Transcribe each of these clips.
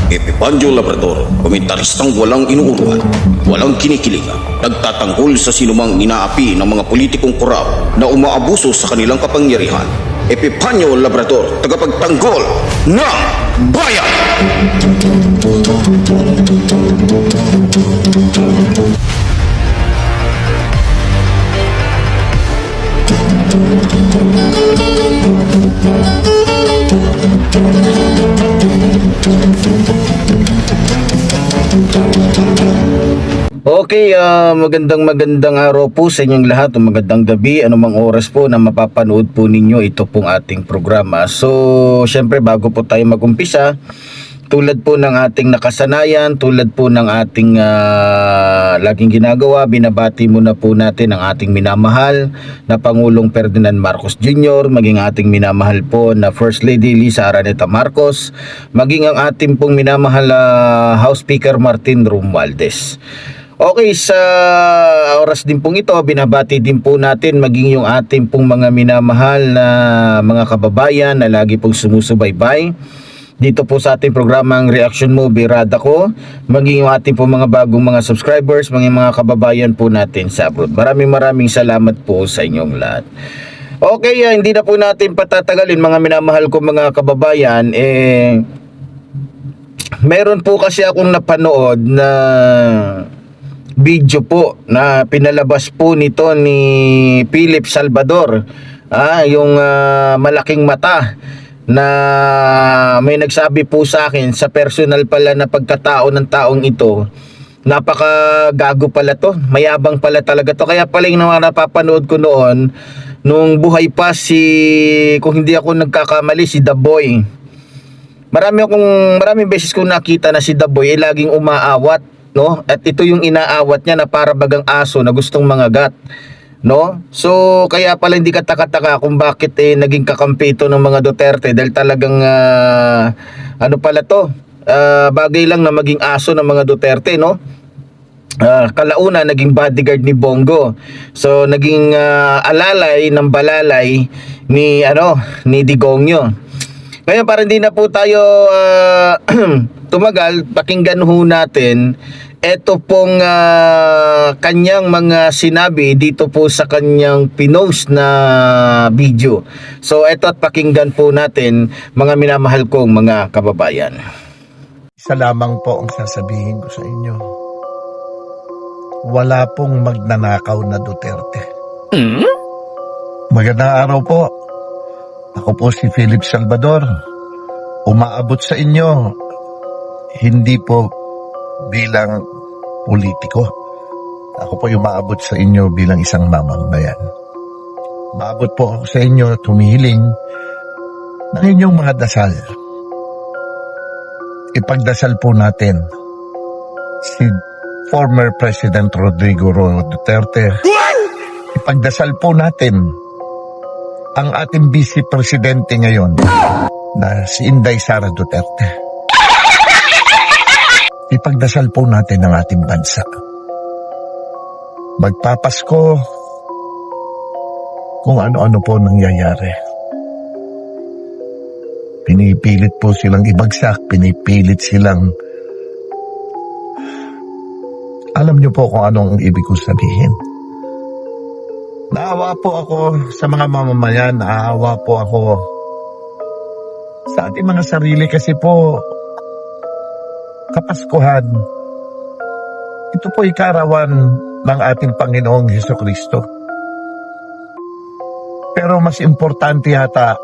Epipandio Labrador, komentaristang walang inuurwan, walang kinikilingan, nagtatanggol sa sinumang inaapi ng mga politikong korap na umaabuso sa kanilang kapangyarihan. Epipandio Labrador, tagapagtanggol ng bayan! Okay, magandang araw po sa inyong lahat, o magandang gabi, anumang oras po na mapapanood po ninyo ito pong ating programa. So, syempre bago po tayo mag-umpisa, tulad po ng ating nakasanayan, tulad po ng ating laging ginagawa, binabati muna po natin ang ating minamahal na Pangulong Ferdinand Marcos Jr., maging ating minamahal po na First Lady Lisa Araneta Marcos, maging ang ating pong minamahal House Speaker Martin Romualdez. Okay, sa oras din pong ito, binabati din po natin maging yung ating pong mga minamahal na mga kababayan na lagi pong sumusubaybay dito po sa ating programang Reaction Mo, Birada Ko, maging yung ating pong mga bagong mga subscribers, maging mga kababayan po natin sa abroad. Maraming salamat po sa inyong lahat. Okay, hindi na po natin patatagalin mga minamahal ko mga kababayan. Meron po kasi akong napanood na video po na pinalabas po nito ni Philip Salvador, yung malaking mata, na may nagsabi po sa akin sa personal pala na pagkatao ng taong ito, napakagago pala to, mayabang pala talaga to. Kaya pala yung napapanood ko noon nung buhay pa kung hindi ako nagkakamali, si The Boy. Maraming beses kong nakita na si The Boy laging umaawat, no? At ito yung inaawat niya na para bagang aso na gustong mangagat, no? So kaya pala hindi kataka-taka kung bakit naging kakampi ito ng mga Duterte, dahil talagang ano pala to, bagay lang na maging aso ng mga Duterte, no? Kalauna naging bodyguard ni Bongo, so naging alalay ng balalay ni Digongyo. Ngayon, para hindi na po tayo tumagal, pakinggan ho natin ito pong kanyang mga sinabi dito po sa kanyang pinost na video. So ito, at pakinggan po natin mga minamahal kong mga kababayan. Isa lamang po ang sasabihin ko sa inyo. Wala pong magnanakaw na Duterte. Magandang araw po. Ako po si Philip Salvador. Umaabot sa inyo, hindi po bilang politiko. Ako po umaabot sa inyo bilang isang mamamayan. Maabot po ako sa inyo, tumihiling ng inyong mga dasal. Ipagdasal po natin si former President Rodrigo Roa Duterte. Ipagdasal po natin ang ating Vice Presidente ngayon na si Inday Sara Duterte. Ipagdasal po natin ang ating bansa. Magpapasko kung ano-ano po nangyayari. Pinipilit po silang ibagsak, pinipilit silang... Alam niyo po kung anong ibig ko sabihin. Naawa po ako sa mga mamamayan, naawa po ako sa ating mga sarili kasi po Kapaskuhan, ito po ikarawan ng ating Panginoong Hesukristo. Pero mas importante yata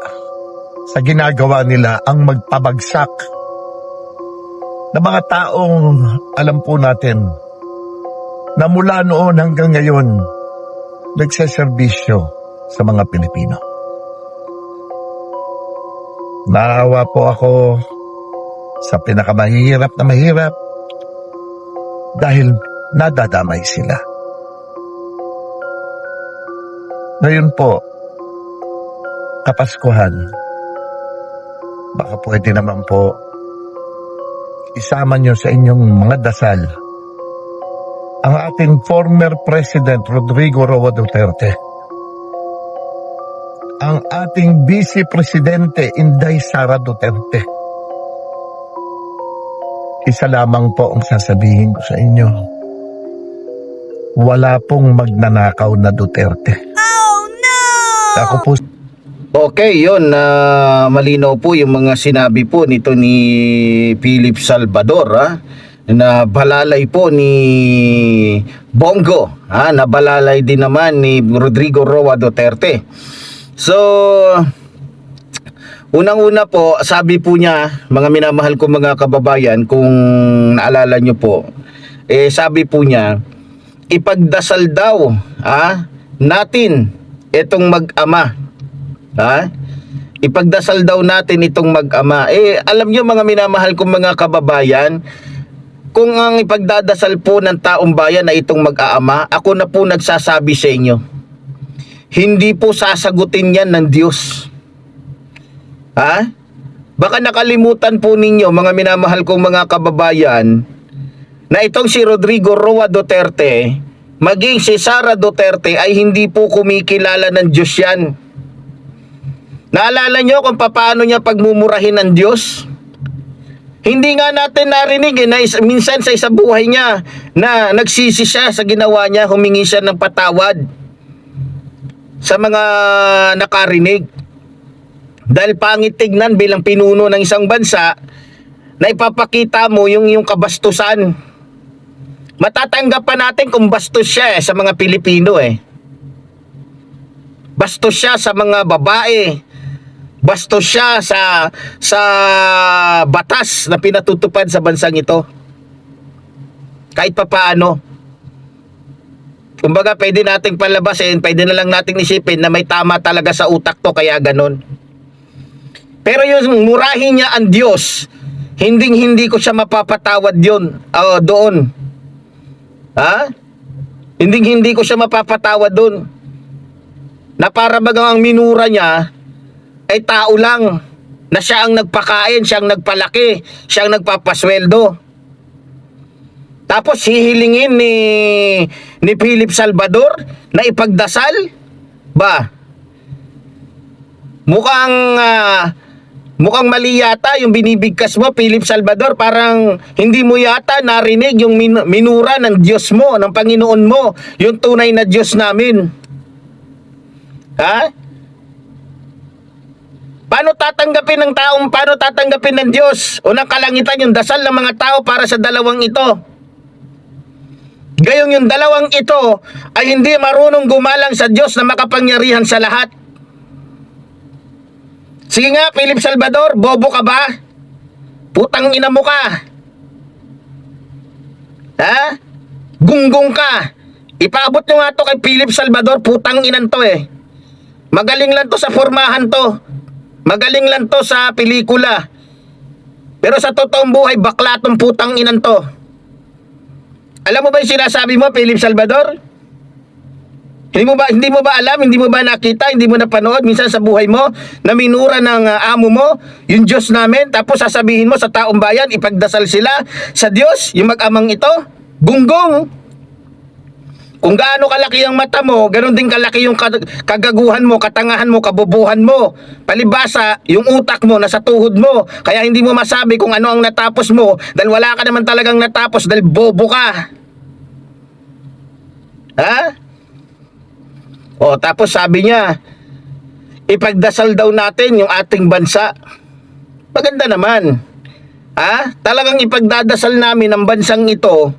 sa ginagawa nila ang magpabagsak ng mga taong alam po natin na mula noon hanggang ngayon nagseserbisyo sa mga Pilipino. Naawa po ako sa pinakamahirap na mahirap dahil nadadamay sila. Ngayon po, Kapaskuhan, baka pwede naman po isama nyo sa inyong mga dasal ang ating former President Rodrigo Roa Duterte, ang ating Vice Presidente Inday Sara Duterte, isa lamang po ang sasabihin ko sa inyo. Wala pong magnanakaw na Duterte. Ako po, Okay, yun, malinaw po yung mga sinabi po nito ni Philip Salvador, na balalay po ni Bongo, na balalay din naman ni Rodrigo Roa Duterte. So, unang-una po, sabi po niya, mga minamahal ko mga kababayan, kung naalala nyo po, sabi po niya, ipagdasal daw natin itong mag-ama. Ipagdasal daw natin itong mag-ama. Alam nyo mga minamahal kong mga kababayan, kung ang ipagdadasal po ng taong bayan na itong mag-aama, ako na po nagsasabi sa inyo, hindi po sasagutin yan ng Diyos. Baka nakalimutan po ninyo mga minamahal kong mga kababayan, na itong si Rodrigo Roa Duterte, maging si Sara Duterte ay hindi po kumikilala ng Diyos yan. Naalala nyo kung paano niya pagmumurahin ng Diyos? Hindi nga natin narinig na minsan sa isa buhay niya na nagsisi siya sa ginawa niya, humingi siya ng patawad sa mga nakarinig. Dahil pangit tignan bilang pinuno ng isang bansa na ipapakita mo yung kabastusan. Matatanggap pa natin kung bastos siya sa mga Pilipino Bastos siya sa mga babae. Bastos siya sa batas na pinatutupad sa bansang ito. Kahit pa paano. Kumbaga pwede nating palabasin, pwede na lang nating isipin na may tama talaga sa utak to kaya ganon. Pero yung murahin niya ang Diyos, hindi ko siya mapapatawad yun. Doon. Hindi ko siya mapapatawad doon. Na para bagang ang minura niya ay tao lang, na siya ang nagpakain, siya ang nagpalaki, siya ang nagpapasweldo. Tapos hihilingin ni Philip Salvador na ipagdasal? Mukhang mali yata yung binibigkas mo, Philip Salvador. Parang hindi mo yata narinig yung minura ng Diyos mo, ng Panginoon mo, yung tunay na Diyos namin. Paano tatanggapin ng Diyos? Unang kalangitan yung dasal ng mga tao para sa dalawang ito. Gayong yung dalawang ito ay hindi marunong gumalang sa Diyos na makapangyarihan sa lahat. Sige nga, Philip Salvador, bobo ka ba? Putang ina mo ka. Gunggong ka. Ipaabot nyo nga to kay Philip Salvador, putang inan to Magaling lang to sa formahan to. Magaling lang to sa pelikula. Pero sa totoong buhay, bakla tong putang inan to. Alam mo ba yung sinasabi mo, Philip Salvador? Hindi mo ba alam, hindi mo ba nakita, hindi mo napanood minsan sa buhay mo na minura ng amo mo, yung Diyos namin, tapos sasabihin mo sa taong bayan, ipagdasal sila sa Diyos, yung mag-amang ito? Gunggong! Kung gaano kalaki ang mata mo, ganoon din kalaki yung kagaguhan mo, katangahan mo, kabobohan mo. Palibasa, yung utak mo nasa tuhod mo. Kaya hindi mo masabi kung ano ang natapos mo dahil wala ka naman talagang natapos dahil bobo ka. Tapos sabi niya, ipagdasal daw natin yung ating bansa. Maganda naman. Talagang ipagdadasal namin ang bansang ito,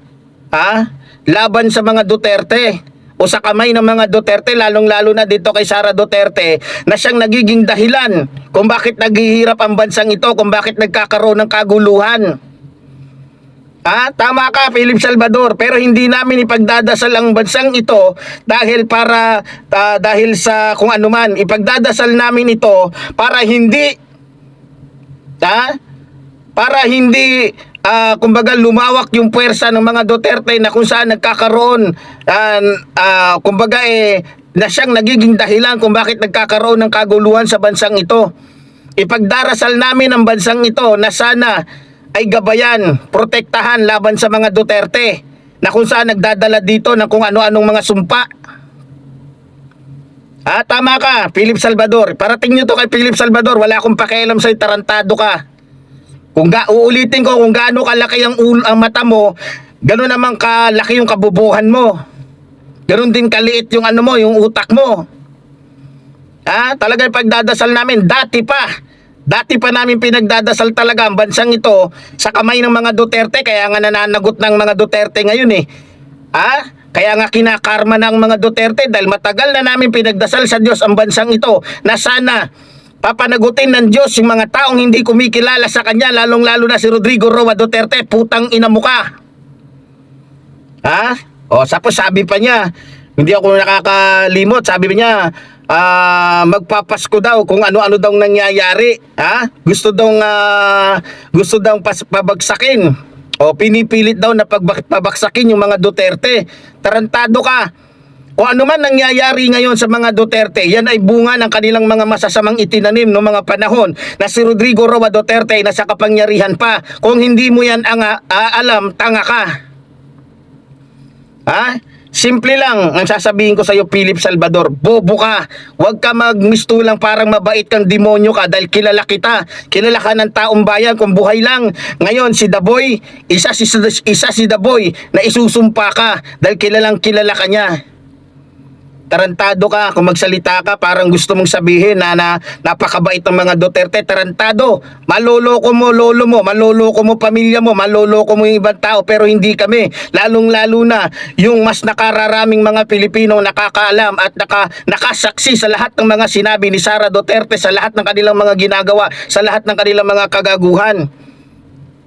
laban sa mga Duterte o sa kamay ng mga Duterte, lalong-lalo na dito kay Sara Duterte, na siyang nagiging dahilan kung bakit naghihirap ang bansang ito, kung bakit nagkakaroon ng kaguluhan. Tama ka, Philip Salvador, pero hindi namin ipagdadasal ang bansang ito dahil sa kung ano man. Ipagdadasal namin ito para hindi kumbaga lumawak yung puwersa ng mga Duterte na kung saan nagkakaroon na siyang nagiging dahilan kung bakit nagkakaroon ng kaguluhan sa bansang ito. Ipagdarasal namin ang bansang ito na sana ay gabayan, protektahan laban sa mga Duterte na kung saan nagdadala dito ng kung ano-anong mga sumpa. Tama ka, Philip Salvador. Parating nyo to kay Philip Salvador, wala akong pakialam sa'yo, tarantado ka. Uulitin ko, kung gaano kalaki ang mata mo, gano'n naman kalaki yung kabubuhan mo. Gano'n din kaliit yung ano mo, yung utak mo. Talaga yung pagdadasal namin, dati pa namin pinagdadasal talaga ang bansang ito sa kamay ng mga Duterte, kaya nga nananagot ng mga Duterte ngayon eh. Kaya nga kinakarma ng mga Duterte dahil matagal na namin pinagdasal sa Diyos ang bansang ito na sana papanagutin ng Diyos yung mga taong hindi kumikilala sa Kanya, lalong-lalo na si Rodrigo Roa Duterte, putang ina mo ka. Tapos sabi pa niya, hindi ako nakakalimot, sabi niya, magpapasko daw kung ano-ano daw nangyayari. Gusto daw pabagsakin. Pinipilit daw na pabagsakin yung mga Duterte. Tarantado ka. Kung ano man nangyayari ngayon sa mga Duterte, yan ay bunga ng kanilang mga masasamang itinanim noong mga panahon na si Rodrigo Roa Duterte ay nasa kapangyarihan pa. Kung hindi mo yan alam, tanga ka. Simple lang ang sasabihin ko sa iyo, Philip Salvador, bobo ka. Huwag ka magmistulang parang mabait kang demonyo ka dahil kilala kita. Kilala ka ng taong bayan kung buhay lang. Ngayon si Daboy, isa si Daboy na isusumpa ka dahil kilalang kilala ka niya. Tarantado ka kung magsalita ka, parang gusto mong sabihin na napakabait ng mga Duterte. Tarantado. Maloloko mo lolo mo, maloloko mo pamilya mo, maloloko mo yung ibang tao, pero hindi kami. Lalong-lalo na yung mas nakararaming mga Pilipino nakakaalam at nakasaksi sa lahat ng mga sinabi ni Sara Duterte, sa lahat ng kanilang mga ginagawa, sa lahat ng kanilang mga kagaguhan.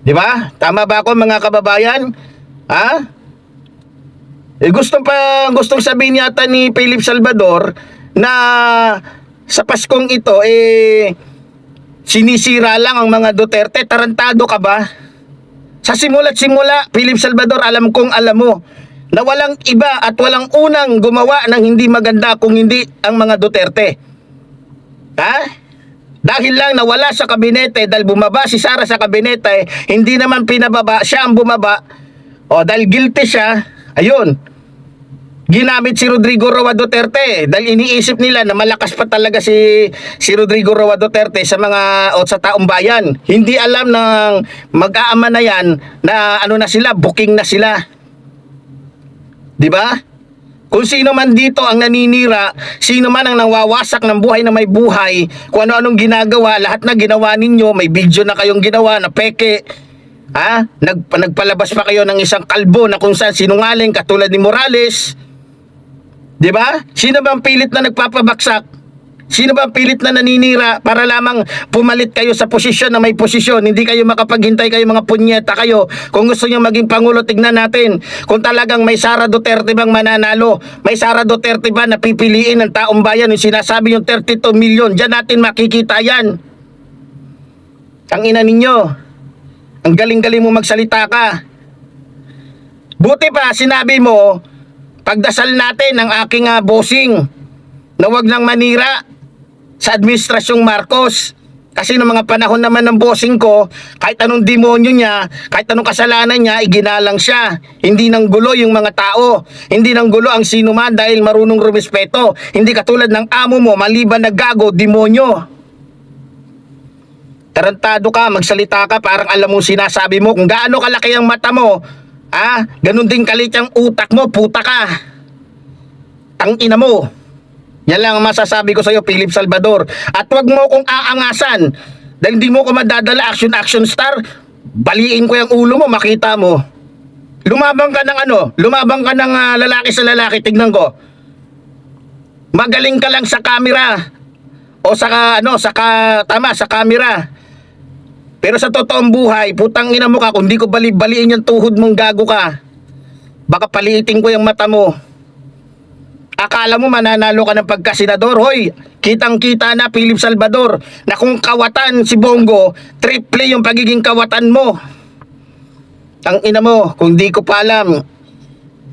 Di ba? Tama ba ako, mga kababayan? Gustong sabihin yata ni Philip Salvador na sa Paskong ito sinisira lang ang mga Duterte. Tarantado ka ba? Sa simula't simula, Philip Salvador, alam kong alam mo na walang iba at walang unang gumawa ng hindi maganda kung hindi ang mga Duterte. Dahil lang nawala sa kabinete, dahil bumaba si Sara sa kabinete, hindi naman pinababa, siya ang bumaba. Dahil guilty siya, ayun, ginamit si Rodrigo Roa Duterte dahil iniisip nila na malakas pa talaga si Rodrigo Roa Duterte sa taong bayan. Hindi alam ng mag-aama na yan na na sila, booking na sila. Di ba? Kung sino man dito ang naninira, sino man ang nawawasak ng buhay na may buhay, kung ano-anong ginagawa, lahat na ginawa ninyo, may video na kayong ginawa na peke. Nagpalabas pa kayo ng isang kalbo na kung saan sinungaling katulad ni Morales. Di ba? Sino ba ang pilit na nagpapabaksak? Sino ba ang pilit na naninira para lamang pumalit kayo sa posisyon na may posisyon? Hindi kayo makapaghintay, kayo mga punyeta kayo. Kung gusto nyo maging Pangulo, tignan natin. Kung talagang may Sara Duterte bang mananalo? May Sara Duterte ba na pipiliin ng taong bayan? Yung sinasabi yung 32 million, dyan natin makikita yan. Ang ina ninyo. Ang galing-galing mo magsalita ka. Buti pa, sinabi mo, pagdasal natin ang aking bossing na wag nang manira sa administrasyong Marcos. Kasi ng mga panahon naman ng bossing ko, kahit anong demonyo niya, kahit anong kasalanan niya, iginalang siya. Hindi nang gulo yung mga tao. Hindi nang gulo ang sino man dahil marunong rumispeto. Hindi katulad ng amo mo, maliban na gago, demonyo. Tarantado ka, magsalita ka, parang alam mo sinasabi mo. Kung gaano kalaki ang mata mo, ganun din kalit ang utak mo, puta ka. Tangina mo. Yan lang ang masasabi ko sa iyo, Philip Salvador. At wag mo kong aangasan. Dahil hindi mo ko madadala action star. Baliin ko yung ulo mo, makita mo. Lumabang ka ng lumabang ka ng lalaki sa lalaki, tignan ko. Magaling ka lang sa camera. O sa camera. Pero sa totoong buhay, putang ina mo ka, kung di ko baliin yung tuhod mong gago ka, baka paliitin ko yung mata mo. Akala mo mananalo ka ng pagkasenador? Hoy, kitang-kita na, Philip Salvador, na kung kawatan si Bongo, triple yung pagiging kawatan mo. Ang ina mo, kung di ko pa alam.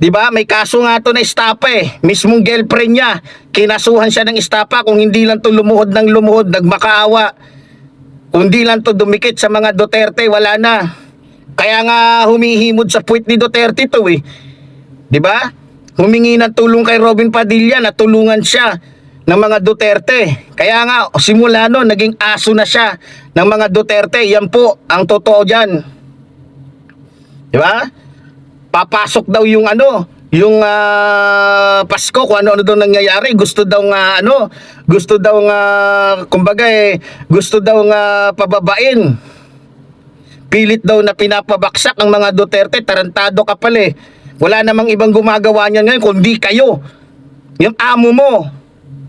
Diba, may kaso nga to na estapa mismong girlfriend niya, kinasuhan siya ng estapa. Kung hindi lang to lumuhod ng lumuhod, nagmakaawa. Kung di lang to dumikit sa mga Duterte, wala na. Kaya nga humihimod sa puwit ni Duterte to Diba? Humingi ng tulong kay Robin Padilla, natulungan siya ng mga Duterte. Kaya nga, simula noon, naging aso na siya ng mga Duterte. Yan po ang totoo dyan. Di ba? Papasok daw yung yung Pasko, kung ano-ano daw nangyayari. Gusto daw kumbaga gusto daw pababain. Pilit daw na pinapabaksak ang mga Duterte. Tarantado ka pala eh. Wala namang ibang gumagawa niyan ngayon kundi kayo. Yung amo mo.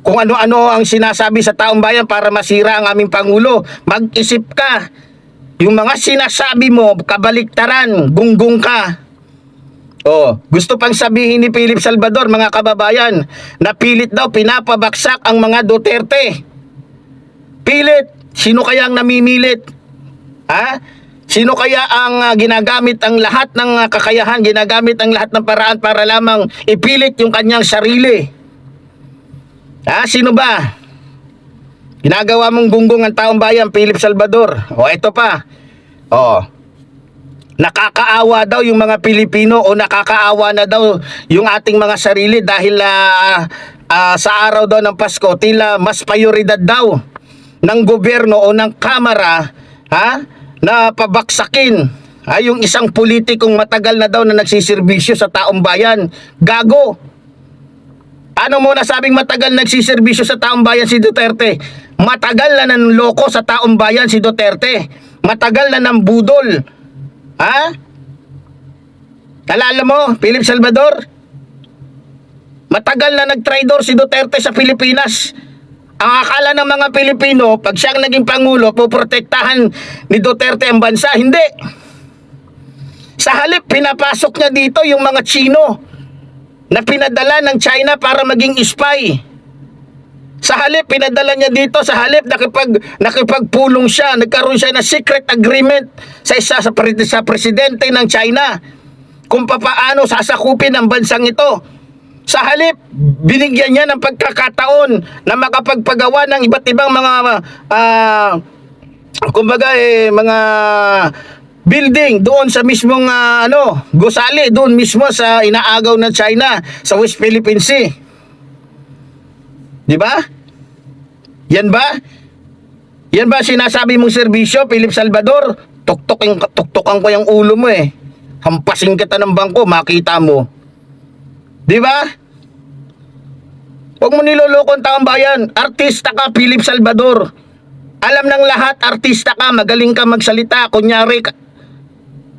Kung ano-ano ang sinasabi sa taong bayan para masira ang aming Pangulo. Mag-isip ka. Yung mga sinasabi mo, kabaliktaran, gunggong ka. Gusto pang sabihin ni Philip Salvador, mga kababayan, na pilit daw pinapabaksak ang mga Duterte. Pilit. Sino kaya ang namimilit? Sino kaya ang ginagamit ang lahat ng kakayahan, ginagamit ang lahat ng paraan para lamang ipilit yung kanyang sarili? Sino ba? Ginagawa mong gunggong ang taong bayan, Philip Salvador. Ito pa. Nakakaawa daw yung mga Pilipino o nakakaawa na daw yung ating mga sarili dahil sa araw daw ng Pasko, tila mas prioridad daw ng gobyerno o ng kamara na pabaksakin yung isang politikong matagal na daw na nagsiservisyo sa taong bayan. Gago! Ano mo nasabing matagal nagsiservisyo sa taong bayan si Duterte? Matagal na nanloko sa taong bayan si Duterte. Matagal na nambudol. Nalala mo, Philip Salvador? Matagal na nagtraidor si Duterte sa Pilipinas. Ang akala ng mga Pilipino, pag siyang naging Pangulo, poprotektahan ni Duterte ang bansa. Hindi. Sa halip, pinapasok niya dito yung mga Chino na pinadala ng China para maging spy. Sa halip, pinadala niya dito. Sa halip, nakipagpulong siya. Nagkaroon siya ng secret agreement sa presidente ng China kung papaano sasakupin ang bansang ito. Sa halip, binigyan niya ng pagkakataon na makapagpagawa ng iba't ibang mga mga building doon sa mismong gusali, doon mismo sa inaagaw ng China sa West Philippine Sea. Di ba? Yan ba? Yan ba sinasabi mong serbisyo, Philip Salvador? Tuktokan ko yung ulo mo eh. Hampasin kita ng bangko, makita mo. Di ba? Huwag mo niloloko ang taong bayan. Artista ka, Philip Salvador. Alam ng lahat, artista ka, magaling ka magsalita. Kunyari,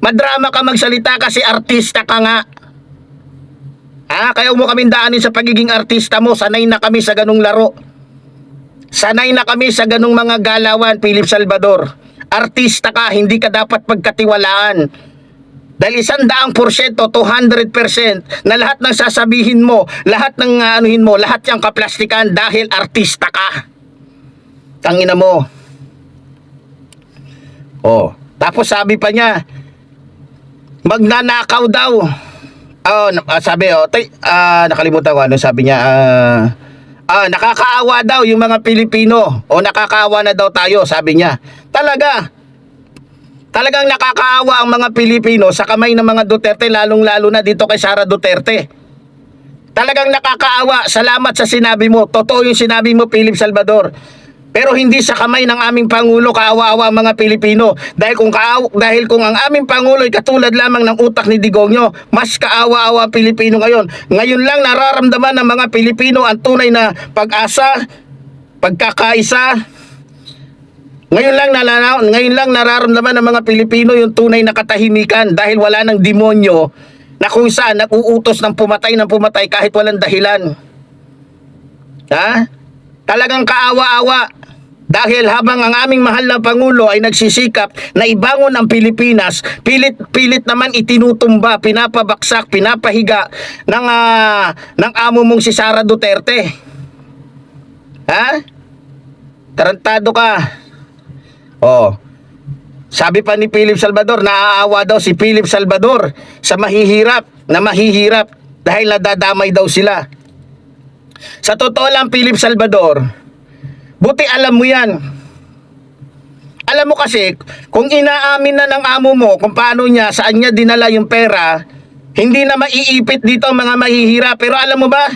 madrama ka magsalita kasi artista ka nga. Kaya mo kaming daanin sa pagiging artista mo. Sanay na kami sa ganung laro. Sanay na kami sa ganung mga galawan, Philip Salvador. Artista ka, hindi ka dapat pagkatiwalaan. Dahil 100%, 200% na lahat ng sasabihin mo, lahat ng anuhin mo, lahat yung kaplastikan dahil artista ka. Tangina mo. Tapos sabi pa niya, magnanakaw daw. Nakalimutan ko ano sabi niya. Nakakaawa daw yung mga Pilipino o nakakaawa na daw tayo, sabi niya. Talagang nakakaawa ang mga Pilipino sa kamay ng mga Duterte, lalong-lalo na dito kay Sara Duterte. Talagang nakakaawa. Salamat sa sinabi mo. Totoo yung sinabi mo, Philip Salvador. Pero hindi sa kamay ng aming Pangulo kaawa-awa ang mga Pilipino. Dahil kung ang aming Pangulo ay katulad lamang ng utak ni Digongyo, mas kaawa-awa ang Pilipino ngayon. Ngayon lang nararamdaman ng mga Pilipino ang tunay na pag-asa, pagkakaisa. Ngayon lang nararamdaman ng mga Pilipino yung tunay na katahimikan dahil wala ng demonyo na kung saan nag-uutos ng pumatay kahit walang dahilan. Talagang kaawa-awa dahil habang ang aming mahal na Pangulo ay nagsisikap na ibangon ang Pilipinas, pilit naman itinutumba, pinapabaksak, pinapahiga ng amo mong si Sara Duterte. Tarantado ka. Sabi pa ni Philip Salvador, naaawa daw si Philip Salvador sa mahihirap dahil nadadamay daw sila. Sa totoo lang, Philip Salvador, buti alam mo yan. Alam mo kasi, kung inaamin na ng amo mo kung paano niya, saan niya dinala yung pera, hindi na maiipit dito ang mga mahihirap. Pero alam mo ba,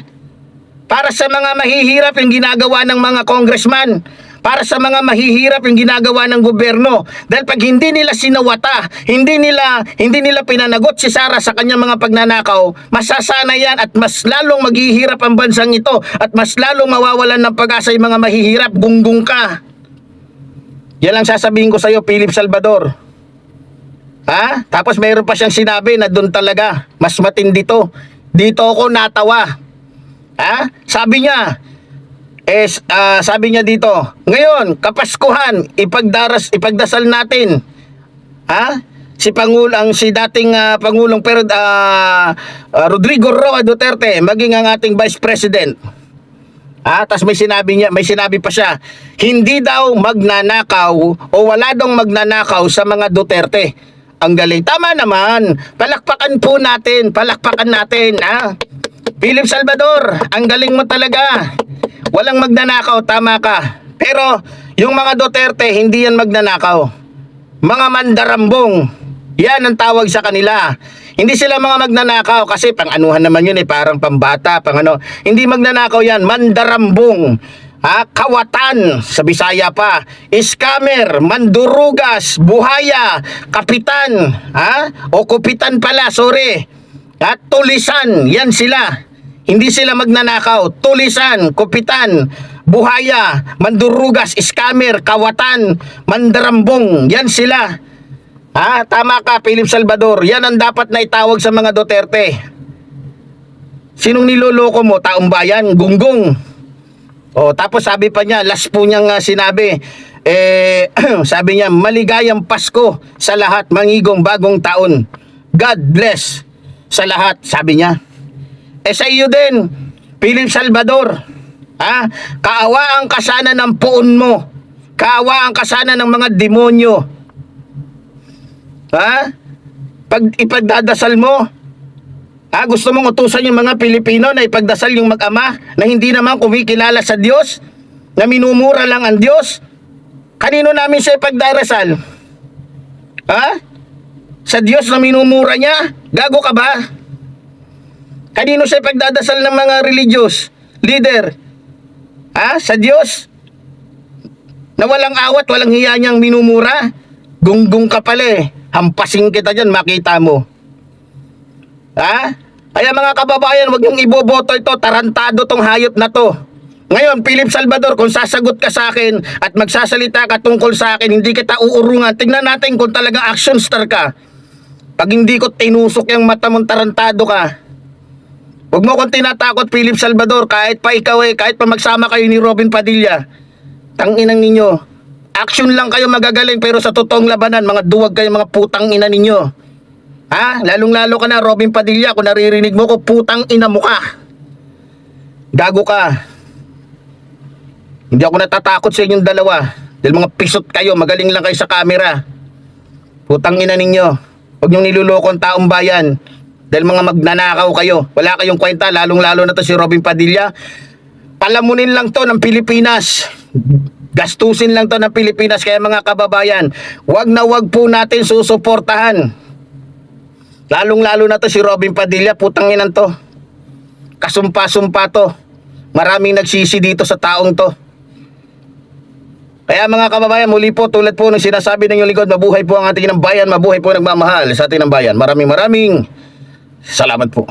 para sa mga mahihirap yung ginagawa ng mga congressman, para sa mga mahihirap yung ginagawa ng gobyerno. Dahil pag hindi nila sinawata, hindi nila pinanagot si Sara sa kanyang mga pagnanakaw, masasana yan at mas lalong maghihirap ang bansang ito at mas lalong mawawalan ng pag-asa yung mga mahihirap. Gunggong ka. Yan lang sasabihin ko sa iyo, Philip Salvador. Ha? Tapos mayroon pa siyang sinabi na doon talaga, mas matindi to. Dito ako natawa. Ha? Sabi niya, sabi niya dito, ngayon, Kapaskuhan, ipagdasal natin. Ha? Si dating Pangulong Rodrigo Roa Duterte, maging ang ating Vice President. Tapos may sinabi pa siya, hindi daw magnanakaw o wala daw magnanakaw sa mga Duterte. Ang galing. Tama naman. Palakpakan natin. Philip Salvador, ang galing mo talaga. Walang magnanakaw, tama ka. Pero yung mga Duterte, hindi yan magnanakaw. Mga mandarambong. Yan ang tawag sa kanila. Hindi sila mga magnanakaw kasi pang-anuhan naman yun parang pambata, Hindi magnanakaw yan, mandarambong. Kawatan, sa Bisaya pa. Scammer, mandurugas, buhaya, kapitan, o kupitan pala, sorry. Tulisan, yan sila. Hindi sila magnanakaw, tulisan, kupitan, buhaya, mandurugas, scammer, kawatan, mandarambong, yan sila. Tama ka, Philip Salvador. Yan ang dapat na itawag sa mga Duterte. Sinong niloloko mo? Taong bayan? Gunggong. Tapos sabi pa niya, last po niyang sinabi, sabi niya, maligayang Pasko sa lahat, mangigong bagong taon. God bless sa lahat, sabi niya. Sa iyo din, Philip Salvador. Kaawa ang kasana ng puon mo. Kaawa ang kasana ng mga demonyo. Pag ipagdadasal mo, gusto mong utusan yung mga Pilipino na ipagdasal yung mag-ama na hindi naman kumikilala sa Diyos, na minumura lang ang Diyos. Kanino namin siya ipagdarasal? Sa Diyos na minumura niya? Gago ka ba? Kanino siya ipagdadasal ng mga religious leader? Sa Diyos? Na walang awat, walang hiya niyang minumura? Gunggong ka pala Hampasin kita dyan, makita mo. Kaya mga kababayan, wag niyong iboboto ito. Tarantado tong hayop na to. Ngayon, Philip Salvador, kung sasagot ka sa akin at magsasalita ka tungkol sa akin, hindi kita uurungan. Tingnan natin kung talaga action star ka. Pag hindi ko tinusok yung mata mong, tarantado ka. Huwag mo kong tinatakot, Philip Salvador. Kahit pa ikaw kahit pa magsama kayo ni Robin Padilla. Tanginang ninyo. Action lang kayo magagaling, pero sa totoong labanan, mga duwag kayo, mga putang ina ninyo. Lalong-lalo ka na, Robin Padilla, kung naririnig mo ko, putang ina mo ka. Gago ka. Hindi ako natatakot sa inyong dalawa. Dahil mga pisot kayo, magaling lang kayo sa camera. Putang ina ninyo. Huwag niyong niluloko ang taong bayan. Dahil mga magnanakaw kayo. Wala kayong kwenta, lalong-lalo na to si Robin Padilla. Palamunin lang to ng Pilipinas. Gastusin lang to ng Pilipinas. Kaya mga kababayan, wag na wag po natin susuportahan. Lalong-lalo na to si Robin Padilla, putang inan to. Kasumpa-sumpa to. Maraming nagsisi dito sa taong to. Kaya mga kababayan, muli po, tulad po ng sinasabi ng inyong lingkod, mabuhay po ang ating ng bayan, mabuhay po nagmamahal sa ating ng bayan. Maraming salamat po.